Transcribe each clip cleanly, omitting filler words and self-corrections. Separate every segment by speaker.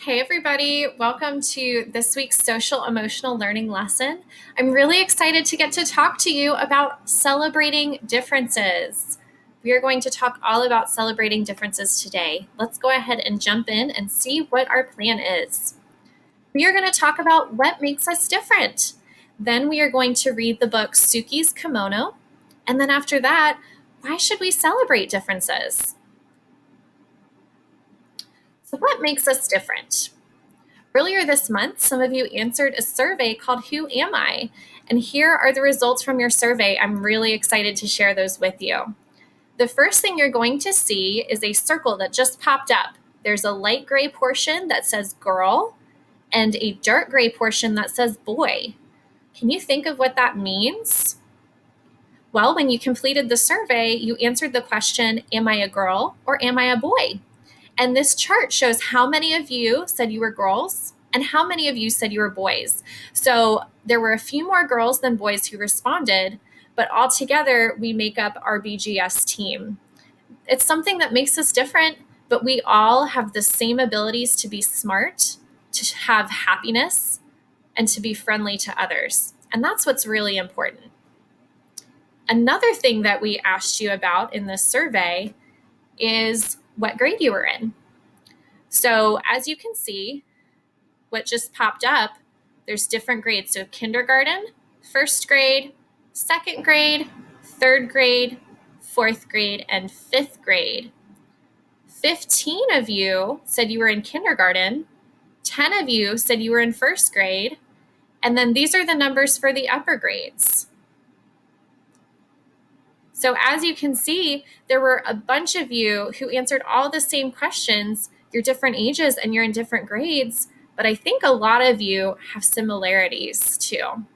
Speaker 1: Hey everybody, welcome to this week's social emotional learning lesson. I'm really excited to get to talk to you about celebrating differences. We are going to talk all about celebrating differences today. Let's go ahead and jump in and see what our plan is. We are going to talk about what makes us different. Then we are going to read the book Suki's Kimono. And then after that, why should we celebrate differences? So what makes us different? Earlier this month, some of you answered a survey called Who Am I? And here are the results from your survey. I'm really excited to share those with you. The first thing you're going to see is a circle that just popped up. There's a light gray portion that says girl and a dark gray portion that says boy. Can you think of what that means? Well, when you completed the survey, you answered the question, am I a girl or am I a boy? And this chart shows how many of you said you were girls and how many of you said you were boys. So there were a few more girls than boys who responded, but altogether we make up our BGS team. It's something that makes us different, but we all have the same abilities to be smart, to have happiness, and to be friendly to others. And that's what's really important. Another thing that we asked you about in this survey is what grade you were in. So as you can see, what just popped up, there's different grades. So kindergarten, first grade, second grade, third grade, fourth grade, and fifth grade. 15 of you said you were in kindergarten, 10 of you said you were in first grade, and then these are the numbers for the upper grades. So as you can see, there were a bunch of you who answered all the same questions. You're different ages and you're in different grades, but I think a lot of you have similarities too.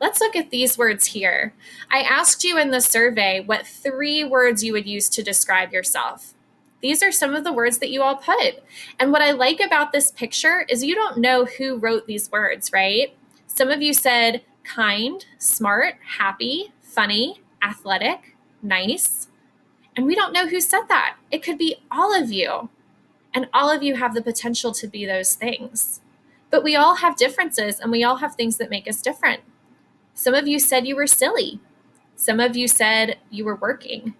Speaker 1: Let's look at these words here. I asked you in the survey what 3 words you would use to describe yourself. These are some of the words that you all put. And what I like about this picture is you don't know who wrote these words, right? Some of you said kind, smart, happy, funny, athletic, nice. And we don't know who said that. It could be all of you. And all of you have the potential to be those things. But we all have differences and we all have things that make us different. Some of you said you were silly. Some of you said you were working.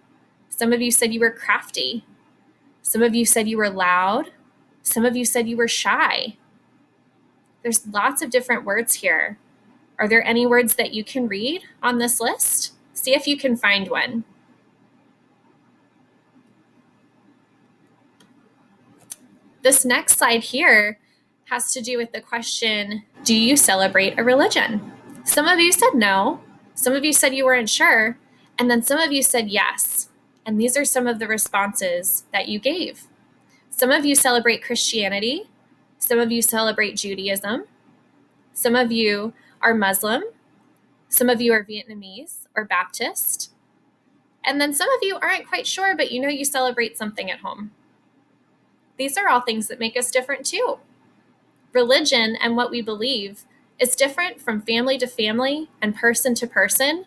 Speaker 1: Some of you said you were crafty. Some of you said you were loud. Some of you said you were shy. There's lots of different words here. Are there any words that you can read on this list? See if you can find one. This next slide here has to do with the question, do you celebrate a religion? Some of you said no, some of you said you weren't sure, and then some of you said yes. And these are some of the responses that you gave. Some of you celebrate Christianity, some of you celebrate Judaism, some of you are Muslim, some of you are Vietnamese or Baptist, and then some of you aren't quite sure, but you know you celebrate something at home. These are all things that make us different too. Religion and what we believe is different from family to family and person to person,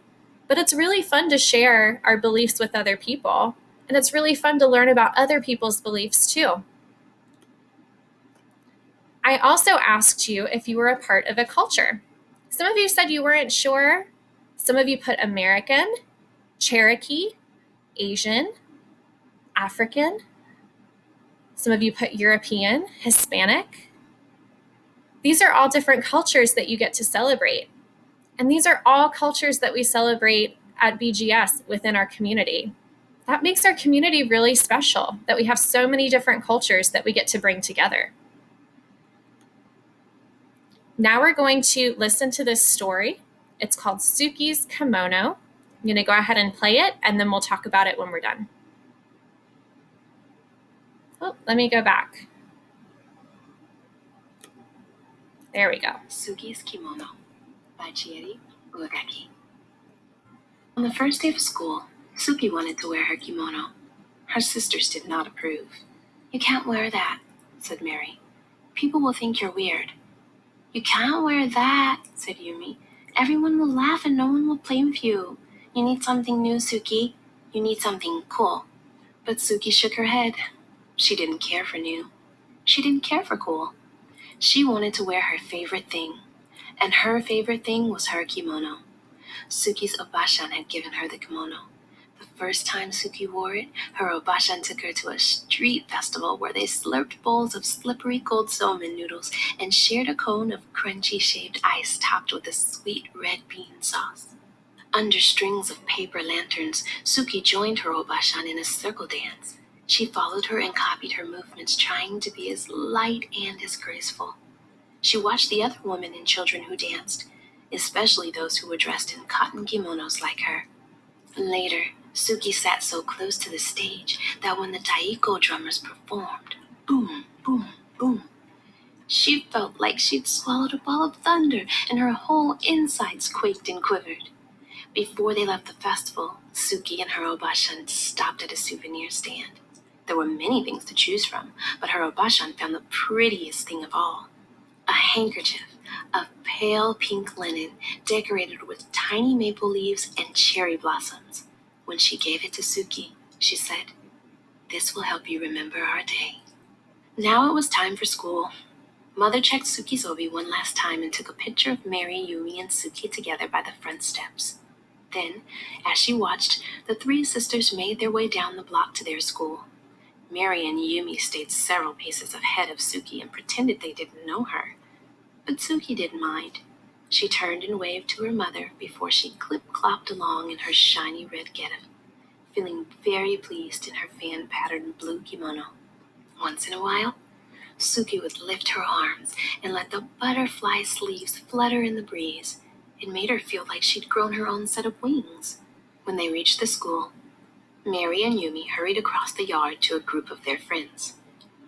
Speaker 1: but it's really fun to share our beliefs with other people, and it's really fun to learn about other people's beliefs too. I also asked you if you were a part of a culture. Some of you said you weren't sure. Some of you put American, Cherokee, Asian, African. Some of you put European, Hispanic. These are all different cultures that you get to celebrate. And these are all cultures that we celebrate at BGS within our community. That makes our community really special, that we have so many different cultures that we get to bring together. Now we're going to listen to this story. It's called Suki's Kimono. I'm going to go ahead and play it, and then we'll talk about it when we're done. Oh, let me go back. There we go.
Speaker 2: Suki's Kimono by Chieri Uegaki. On the first day of school, Suki wanted to wear her kimono. Her sisters did not approve. "You can't wear that," said Mary. "People will think you're weird." "You can't wear that," said Yumi. "Everyone will laugh and no one will play with you. You need something new, Suki. You need something cool." But Suki shook her head. She didn't care for new. She didn't care for cool. She wanted to wear her favorite thing, and her favorite thing was her kimono. Suki's Obashan had given her the kimono. The first time Suki wore it, her Obashan took her to a street festival where they slurped bowls of slippery cold somen noodles and shared a cone of crunchy shaved ice topped with a sweet red bean sauce. Under strings of paper lanterns, Suki joined her Obashan in a circle dance. She followed her and copied her movements, trying to be as light and as graceful. She watched the other women and children who danced, especially those who were dressed in cotton kimonos like her. Later, Suki sat so close to the stage that when the taiko drummers performed, boom, boom, boom, she felt like she'd swallowed a ball of thunder and her whole insides quaked and quivered. Before they left the festival, Suki and her Obashan stopped at a souvenir stand. There were many things to choose from, but her Obashan found the prettiest thing of all. A handkerchief of pale pink linen decorated with tiny maple leaves and cherry blossoms. When she gave it to Suki, she said, "This will help you remember our day." Now it was time for school. Mother checked Suki's obi one last time and took a picture of Mary, Yumi, and Suki together by the front steps. Then, as she watched, the three sisters made their way down the block to their school. Mary and Yumi stayed several paces ahead of Suki and pretended they didn't know her. But Suki didn't mind. She turned and waved to her mother before she clip-clopped along in her shiny red getup, feeling very pleased in her fan-patterned blue kimono. Once in a while, Suki would lift her arms and let the butterfly sleeves flutter in the breeze. It made her feel like she'd grown her own set of wings. When they reached the school, Mary and Yumi hurried across the yard to a group of their friends.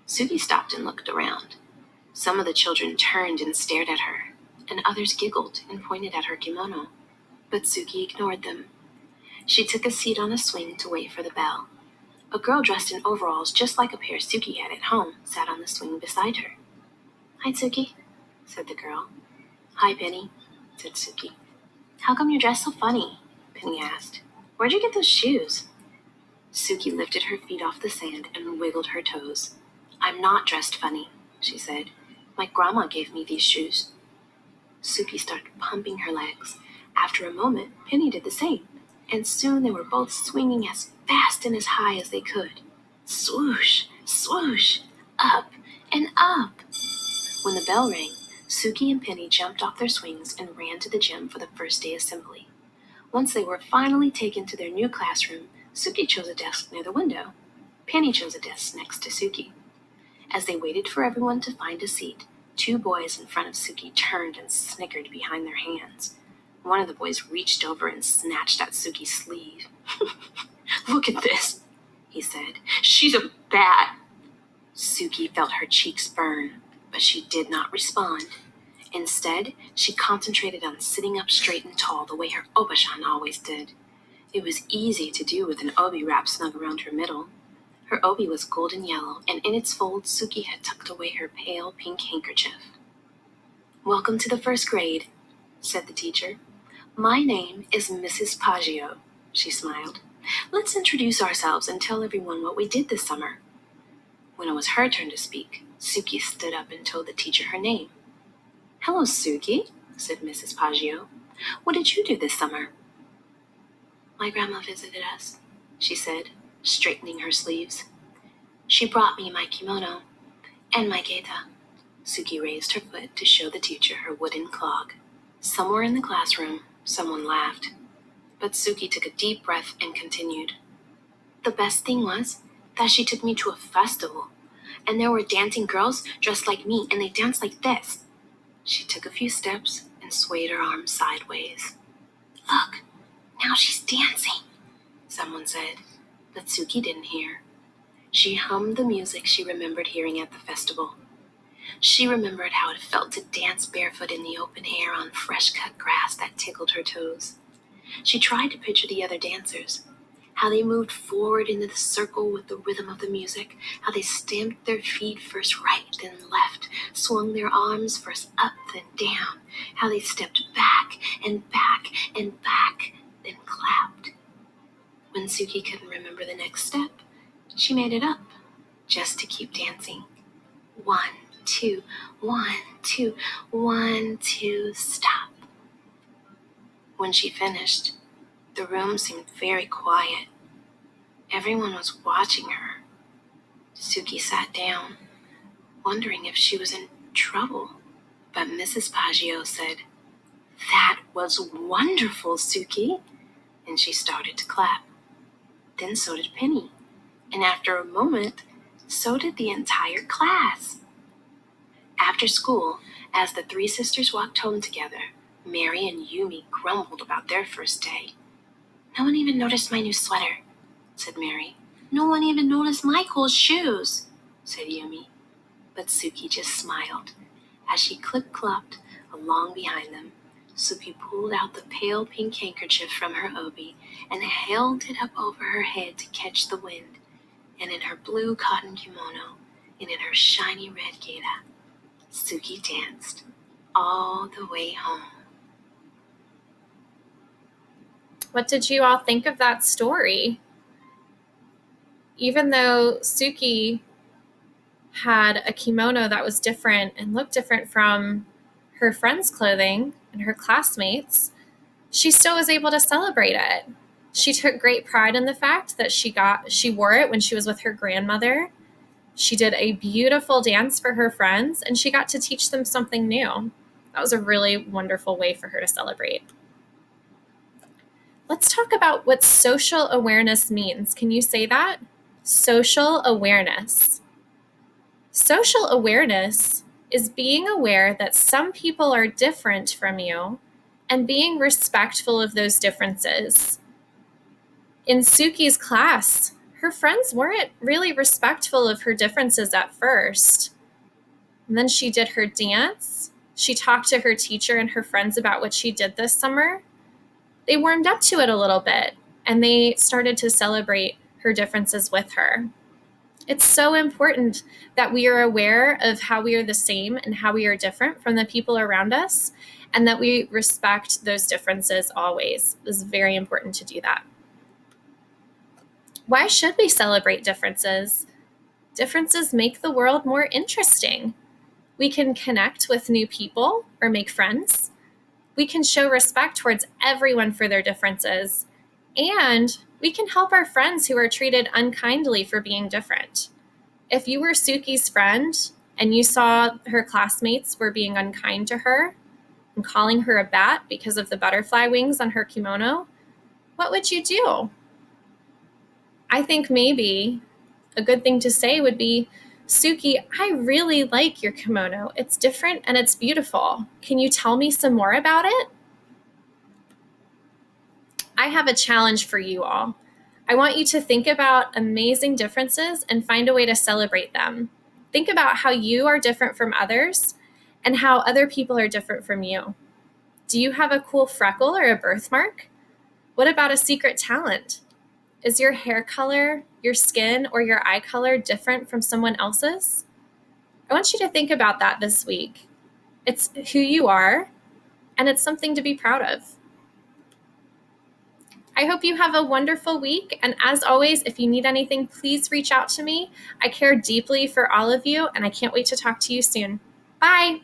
Speaker 2: Suki stopped and looked around. Some of the children turned and stared at her, and others giggled and pointed at her kimono. But Suki ignored them. She took a seat on a swing to wait for the bell. A girl dressed in overalls just like a pair Suki had at home sat on the swing beside her. "Hi, Suki," said the girl. "Hi, Penny," said Suki. "How come you're dressed so funny?" Penny asked. "Where'd you get those shoes?" Suki lifted her feet off the sand and wiggled her toes. "I'm not dressed funny," she said. "My grandma gave me these shoes." Suki started pumping her legs. After a moment, Penny did the same, and soon they were both swinging as fast and as high as they could. Swoosh, swoosh, up and up. When the bell rang, Suki and Penny jumped off their swings and ran to the gym for the first day assembly. Once they were finally taken to their new classroom, Suki chose a desk near the window. Penny chose a desk next to Suki. As they waited for everyone to find a seat, two boys in front of Suki turned and snickered behind their hands. One of the boys reached over and snatched at Suki's sleeve. "Look at this," he said. "She's a bat." Suki felt her cheeks burn, but she did not respond. Instead, she concentrated on sitting up straight and tall the way her Obashan always did. It was easy to do with an obi wrapped snug around her middle. Her obi was golden yellow, and in its folds Suki had tucked away her pale pink handkerchief. "Welcome to the first grade," said the teacher. "My name is Mrs. Paggio," she smiled. "Let's introduce ourselves and tell everyone what we did this summer." When it was her turn to speak, Suki stood up and told the teacher her name. "Hello, Suki," said Mrs. Paggio. "What did you do this summer?" "My grandma visited us," she said, straightening her sleeves. "She brought me my kimono and my geta." Suki raised her foot to show the teacher her wooden clog. Somewhere in the classroom, someone laughed. But Suki took a deep breath and continued. "The best thing was that she took me to a festival, and there were dancing girls dressed like me, and they danced like this." She took a few steps and swayed her arms sideways. "Look, now she's dancing," someone said, but Suki didn't hear. She hummed the music she remembered hearing at the festival. She remembered how it felt to dance barefoot in the open air on fresh-cut grass that tickled her toes. She tried to picture the other dancers, how they moved forward into the circle with the rhythm of the music, how they stamped their feet first right, then left, swung their arms first up, then down, how they stepped back and back and back, then clapped. When Suki couldn't remember the next step, she made it up. just to keep dancing. 1, 2, 1, 2, 1, 2, stop. When she finished, the room seemed very quiet. Everyone was watching her. Suki sat down, wondering if she was in trouble. But Mrs. Paggio said, "That was wonderful, Suki." And she started to clap. Then so did Penny. And after a moment, so did the entire class. After school, as the three sisters walked home together, Mary and Yumi grumbled about their first day. "No one even noticed my new sweater," said Mary. "No one even noticed my cool shoes," said Yumi. But Suki just smiled. As she clip-clopped along behind them, Suki pulled out the pale pink handkerchief from her obi and held it up over her head to catch the wind. And in her blue cotton kimono and in her shiny red gaita, Suki danced all the way home.
Speaker 1: What did you all think of that story? Even though Suki had a kimono that was different and looked different from her friends' clothing and her classmates, she still was able to celebrate it. She took great pride in the fact that she wore it when she was with her grandmother. She did a beautiful dance for her friends, and she got to teach them something new. That was a really wonderful way for her to celebrate. Let's talk about what social awareness means. Can you say that? Social awareness. Social awareness is being aware that some people are different from you and being respectful of those differences. In Suki's class, her friends weren't really respectful of her differences at first. And then she did her dance. She talked to her teacher and her friends about what she did this summer. They warmed up to it a little bit, and they started to celebrate her differences with her. It's so important that we are aware of how we are the same and how we are different from the people around us, and that we respect those differences always. It's very important to do that. Why should we celebrate differences? Differences make the world more interesting. We can connect with new people or make friends. We can show respect towards everyone for their differences. And we can help our friends who are treated unkindly for being different. If you were Suki's friend and you saw her classmates were being unkind to her and calling her a bat because of the butterfly wings on her kimono, what would you do? I think maybe a good thing to say would be, "Suki, I really like your kimono. It's different and it's beautiful. Can you tell me some more about it?" I have a challenge for you all. I want you to think about amazing differences and find a way to celebrate them. Think about how you are different from others and how other people are different from you. Do you have a cool freckle or a birthmark? What about a secret talent? Is your hair color, your skin, or your eye color different from someone else's? I want you to think about that this week. It's who you are, and it's something to be proud of. I hope you have a wonderful week, and as always, if you need anything, please reach out to me. I care deeply for all of you, and I can't wait to talk to you soon. Bye!